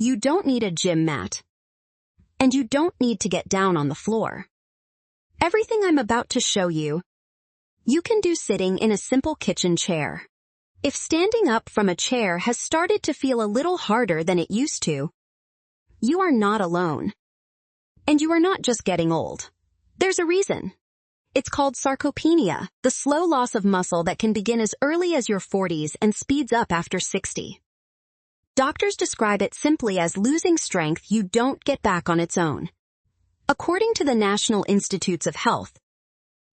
You don't need a gym mat. And you don't need to get down on the floor. Everything I'm about to show you, you can do sitting in a simple kitchen chair. If standing up from a chair has started to feel a little harder than it used to, you are not alone. And you are not just getting old. There's a reason. It's called sarcopenia, the slow loss of muscle that can begin as early as your 40s and speeds up after 60. Doctors describe it simply as losing strength you don't get back on its own. According to the National Institutes of Health,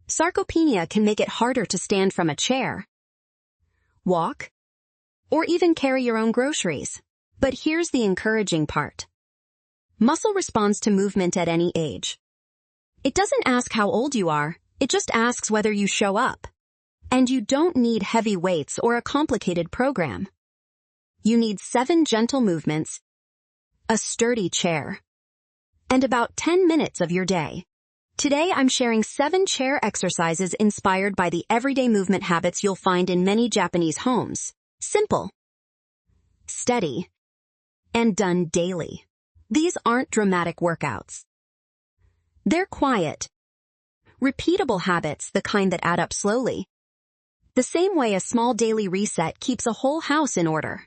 sarcopenia can make it harder to stand from a chair, walk, or even carry your own groceries. But here's the encouraging part. Muscle responds to movement at any age. It doesn't ask how old you are, it just asks whether you show up. And you don't need heavy weights or a complicated program. You need 7 gentle movements, a sturdy chair, and about 10 minutes of your day. Today I'm sharing 7 chair exercises inspired by the everyday movement habits you'll find in many Japanese homes. Simple, steady, and done daily. These aren't dramatic workouts. They're quiet, repeatable habits, the kind that add up slowly. The same way a small daily reset keeps a whole house in order.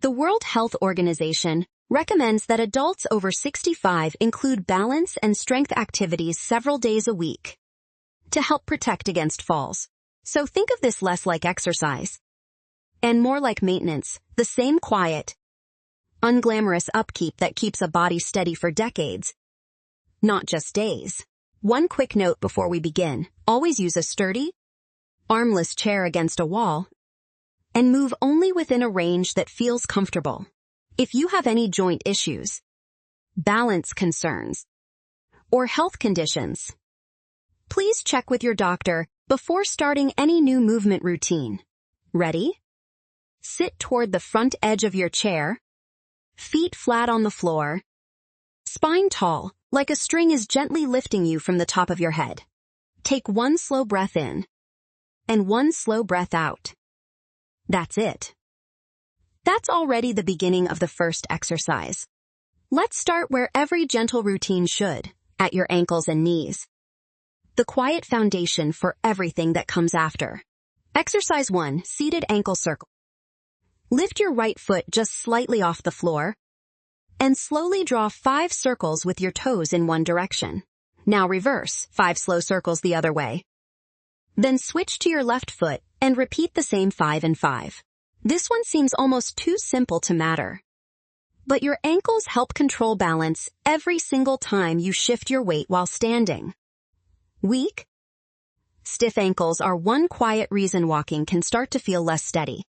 The World Health Organization recommends that adults over 65 include balance and strength activities several days a week to help protect against falls. So think of this less like exercise and more like maintenance, the same quiet, unglamorous upkeep that keeps a body steady for decades, not just days. One quick note before we begin: always use a sturdy, armless chair against a wall and move only within a range that feels comfortable. If you have any joint issues, balance concerns, or health conditions, please check with your doctor before starting any new movement routine. Ready? Sit toward the front edge of your chair, feet flat on the floor, spine tall, like a string is gently lifting you from the top of your head. Take 1 slow breath in and 1 slow breath out. That's it. That's already the beginning of the first exercise. Let's start where every gentle routine should, at your ankles and knees. The quiet foundation for everything that comes after. Exercise 1, seated ankle circle. Lift your right foot just slightly off the floor and slowly draw 5 circles with your toes in one direction. Now reverse, 5 slow circles the other way. Then switch to your left foot and repeat the same 5 and 5. This one seems almost too simple to matter. But your ankles help control balance every single time you shift your weight while standing. Weak, stiff ankles are one quiet reason walking can start to feel less steady.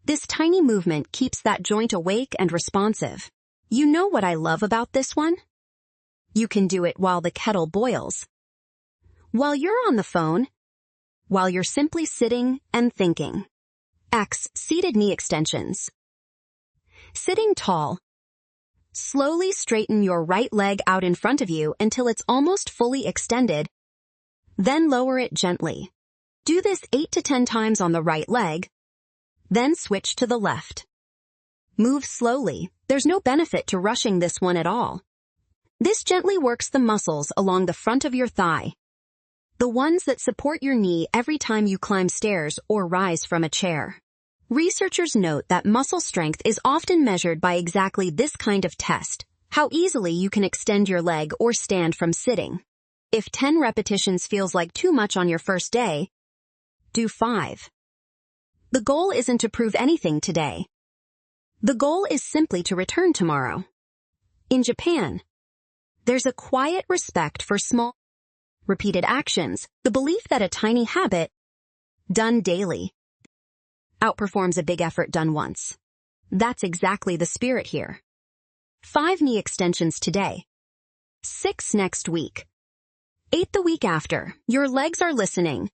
This tiny movement keeps that joint awake and responsive. You know what I love about this one? You can do it while the kettle boils, while you're on the phone, while you're simply sitting and thinking. X. Seated knee extensions. Sitting tall. Slowly straighten your right leg out in front of you until it's almost fully extended. Then lower it gently. Do this 8 to 10 times on the right leg. Then switch to the left. Move slowly. There's no benefit to rushing this one at all. This gently works the muscles along the front of your thigh, the ones that support your knee every time you climb stairs or rise from a chair. Researchers note that muscle strength is often measured by exactly this kind of test, how easily you can extend your leg or stand from sitting. If 10 repetitions feels like too much on your first day, do 5. The goal isn't to prove anything today. The goal is simply to return tomorrow. In Japan, there's a quiet respect for small, repeated actions, the belief that a tiny habit, done daily, outperforms a big effort done once. That's exactly the spirit here. 5 knee extensions today. 6 next week. 8 the week after. Your legs are listening,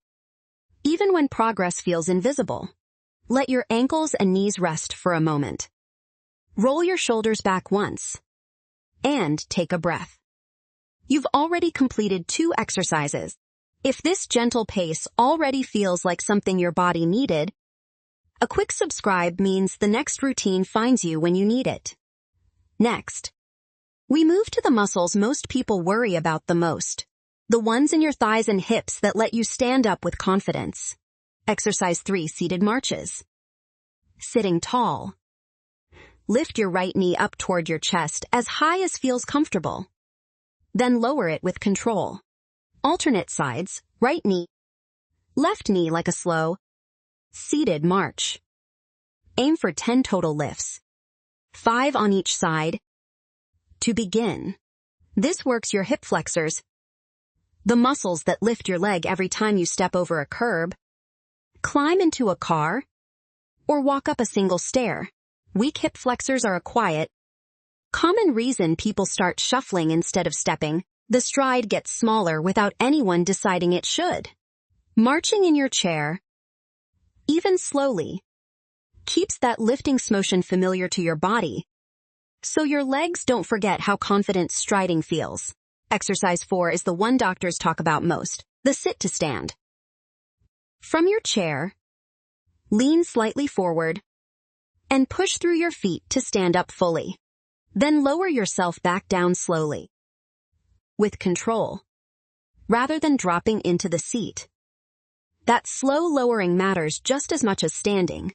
even when progress feels invisible. Let your ankles and knees rest for a moment. Roll your shoulders back once. And take a breath. You've already completed 2 exercises. If this gentle pace already feels like something your body needed, a quick subscribe means the next routine finds you when you need it. Next, we move to the muscles most people worry about the most. The ones in your thighs and hips that let you stand up with confidence. Exercise 3, seated marches. Sitting tall. Lift your right knee up toward your chest as high as feels comfortable. Then lower it with control. Alternate sides, right knee, left knee like a slow, seated march. Aim for 10 total lifts. 5 on each side. To begin, this works your hip flexors, the muscles that lift your leg every time you step over a curb, climb into a car, or walk up a single stair. Weak hip flexors are a quiet, common reason people start shuffling instead of stepping. The stride gets smaller without anyone deciding it should. Marching in your chair, even slowly, keeps that lifting motion familiar to your body, so your legs don't forget how confident striding feels. Exercise 4 is the one doctors talk about most, the sit to stand. From your chair, lean slightly forward, and push through your feet to stand up fully. Then lower yourself back down slowly, with control, rather than dropping into the seat. That slow lowering matters just as much as standing.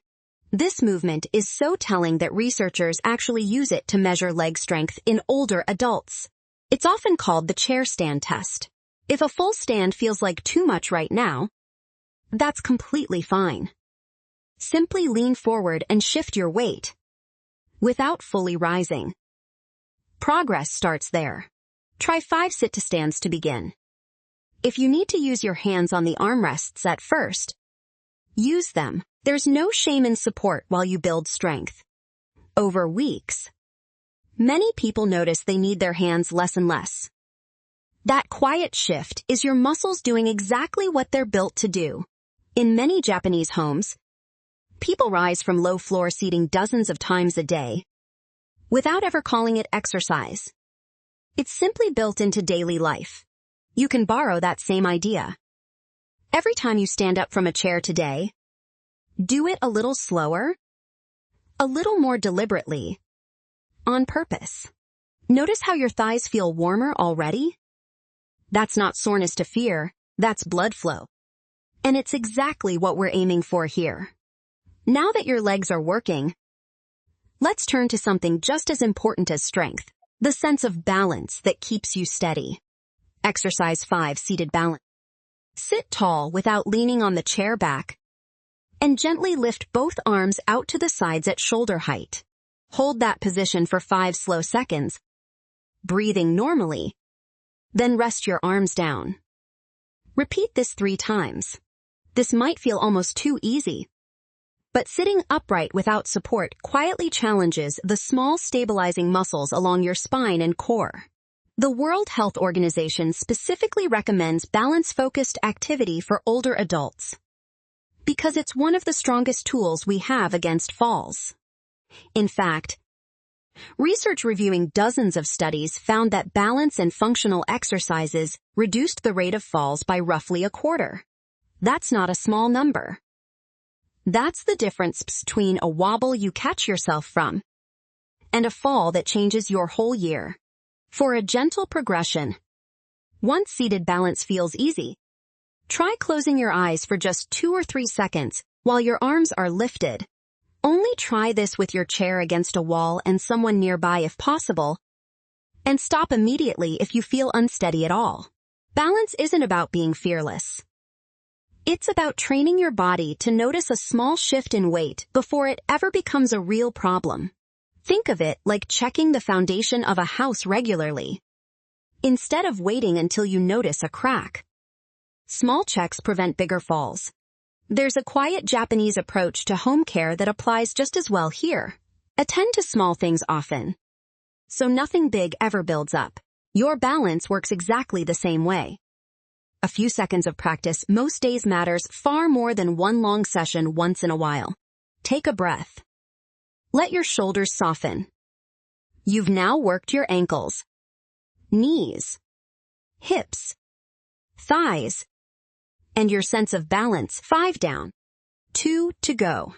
This movement is so telling that researchers actually use it to measure leg strength in older adults. It's often called the chair stand test. If a full stand feels like too much right now, that's completely fine. Simply lean forward and shift your weight without fully rising. Progress starts there. Try 5 sit-to-stands to begin. If you need to use your hands on the armrests at first, use them. There's no shame in support while you build strength. Over weeks, many people notice they need their hands less and less. That quiet shift is your muscles doing exactly what they're built to do. In many Japanese homes, people rise from low floor seating dozens of times a day without ever calling it exercise. It's simply built into daily life. You can borrow that same idea. Every time you stand up from a chair today, do it a little slower, a little more deliberately, on purpose. Notice how your thighs feel warmer already? That's not soreness to fear, that's blood flow. And it's exactly what we're aiming for here. Now that your legs are working, let's turn to something just as important as strength, the sense of balance that keeps you steady. Exercise 5, seated balance. Sit tall without leaning on the chair back, and gently lift both arms out to the sides at shoulder height. Hold that position for 5 slow seconds, breathing normally, then rest your arms down. Repeat this 3 times. This might feel almost too easy, but sitting upright without support quietly challenges the small stabilizing muscles along your spine and core. The World Health Organization specifically recommends balance-focused activity for older adults because it's one of the strongest tools we have against falls. In fact, research reviewing dozens of studies found that balance and functional exercises reduced the rate of falls by roughly a quarter. That's not a small number. That's the difference between a wobble you catch yourself from and a fall that changes your whole year. For a gentle progression, once seated balance feels easy, try closing your eyes for just 2 or 3 seconds while your arms are lifted. Only try this with your chair against a wall and someone nearby if possible, and stop immediately if you feel unsteady at all. Balance isn't about being fearless. It's about training your body to notice a small shift in weight before it ever becomes a real problem. Think of it like checking the foundation of a house regularly, instead of waiting until you notice a crack. Small checks prevent bigger falls. There's a quiet Japanese approach to home care that applies just as well here. Attend to small things often, so nothing big ever builds up. Your balance works exactly the same way. A few seconds of practice most days matters far more than one long session once in a while. Take a breath. Let your shoulders soften. You've now worked your ankles, knees, hips, thighs, and your sense of balance. 5 down, 2 to go.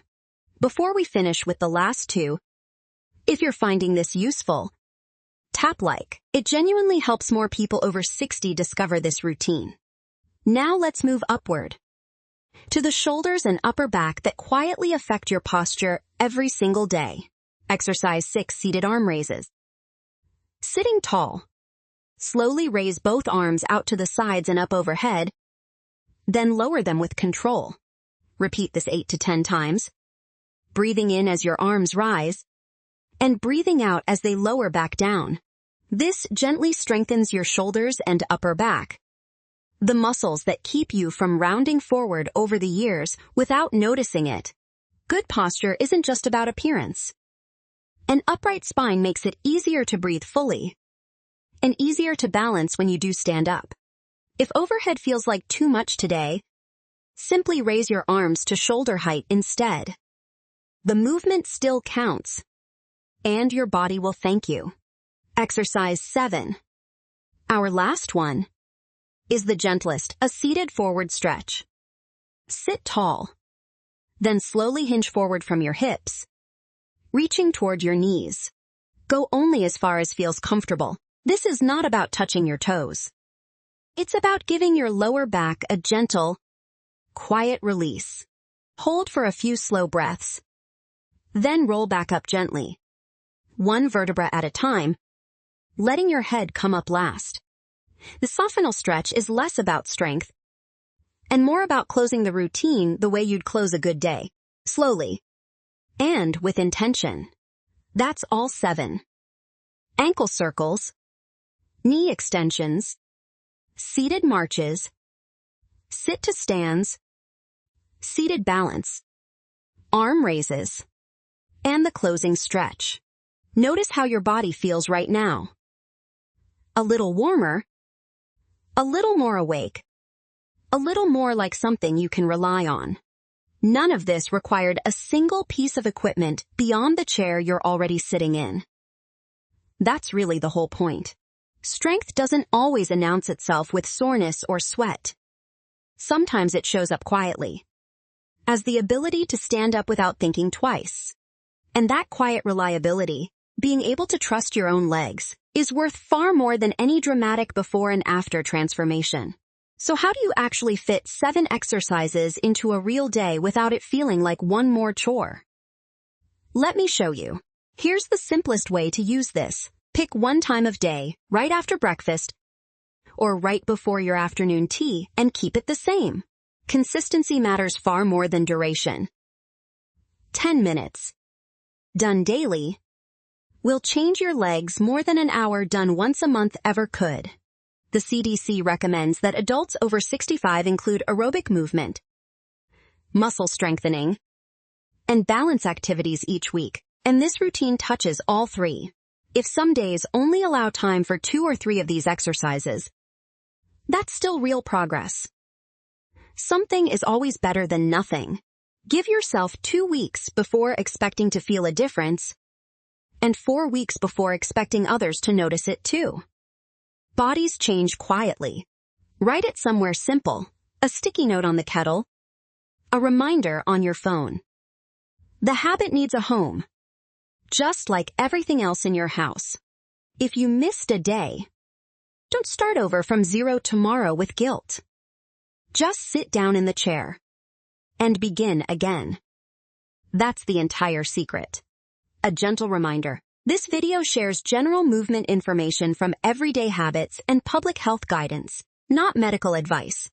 Before we finish with the last 2, if you're finding this useful, Tap-like. It genuinely helps more people over 60 discover this routine. Now let's move upward to the shoulders and upper back that quietly affect your posture every single day. Exercise 6, seated arm raises. Sitting tall. Slowly raise both arms out to the sides and up overhead, then lower them with control. Repeat this 8 to 10 times, breathing in as your arms rise, and breathing out as they lower back down. This gently strengthens your shoulders and upper back, the muscles that keep you from rounding forward over the years without noticing it. Good posture isn't just about appearance. An upright spine makes it easier to breathe fully and easier to balance when you do stand up. If overhead feels like too much today, simply raise your arms to shoulder height instead. The movement still counts, and your body will thank you. Exercise 7. Our last one is the gentlest, a seated forward stretch. Sit tall, then slowly hinge forward from your hips, reaching toward your knees. Go only as far as feels comfortable. This is not about touching your toes. It's about giving your lower back a gentle, quiet release. Hold for a few slow breaths, then roll back up gently, one vertebra at a time, letting your head come up last. The sophanal stretch is less about strength and more about closing the routine the way you'd close a good day, slowly and with intention. That's all 7. Ankle circles, knee extensions, seated marches, sit to stands, seated balance, arm raises, and the closing stretch. Notice how your body feels right now. A little warmer, a little more awake, a little more like something you can rely on. None of this required a single piece of equipment beyond the chair you're already sitting in. That's really the whole point. Strength doesn't always announce itself with soreness or sweat. Sometimes it shows up quietly, as the ability to stand up without thinking twice. And that quiet reliability, being able to trust your own legs, is worth far more than any dramatic before and after transformation. So how do you actually fit 7 exercises into a real day without it feeling like one more chore? Let me show you. Here's the simplest way to use this. Pick one time of day, right after breakfast, or right before your afternoon tea, and keep it the same. Consistency matters far more than duration. 10 minutes. Done daily will change your legs more than an hour done once a month ever could. The CDC recommends that adults over 65 include aerobic movement, muscle strengthening, and balance activities each week, and this routine touches all 3. If some days only allow time for 2 or 3 of these exercises, that's still real progress. Something is always better than nothing. Give yourself 2 weeks before expecting to feel a difference, and 4 weeks before expecting others to notice it too. Bodies change quietly. Write it somewhere simple, a sticky note on the kettle, a reminder on your phone. The habit needs a home, just like everything else in your house. If you missed a day, don't start over from zero tomorrow with guilt. Just sit down in the chair and begin again. That's the entire secret. A gentle reminder. This video shares general movement information from everyday habits and public health guidance, not medical advice.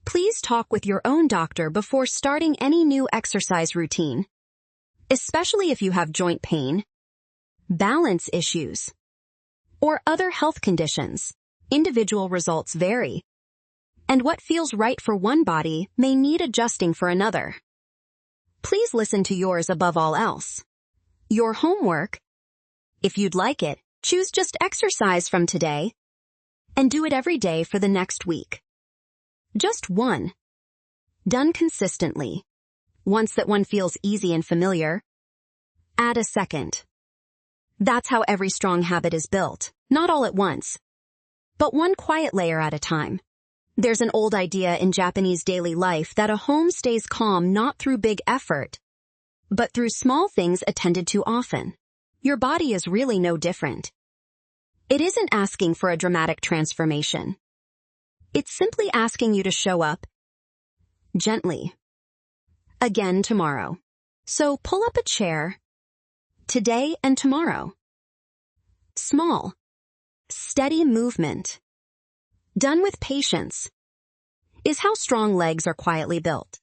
Please talk with your own doctor before starting any new exercise routine, especially if you have joint pain, balance issues, or other health conditions. Individual results vary, and what feels right for one body may need adjusting for another. Please listen to yours above all else. Your homework, if you'd like it, choose just exercise from today and do it every day for the next week. Just one. Done consistently. Once that one feels easy and familiar, add a second. That's how every strong habit is built, not all at once, but one quiet layer at a time. There's an old idea in Japanese daily life that a home stays calm not through big effort, but through small things attended to often. Your body is really no different. It isn't asking for a dramatic transformation. It's simply asking you to show up gently again tomorrow. So pull up a chair today and tomorrow. Small, steady movement, done with patience, is how strong legs are quietly built.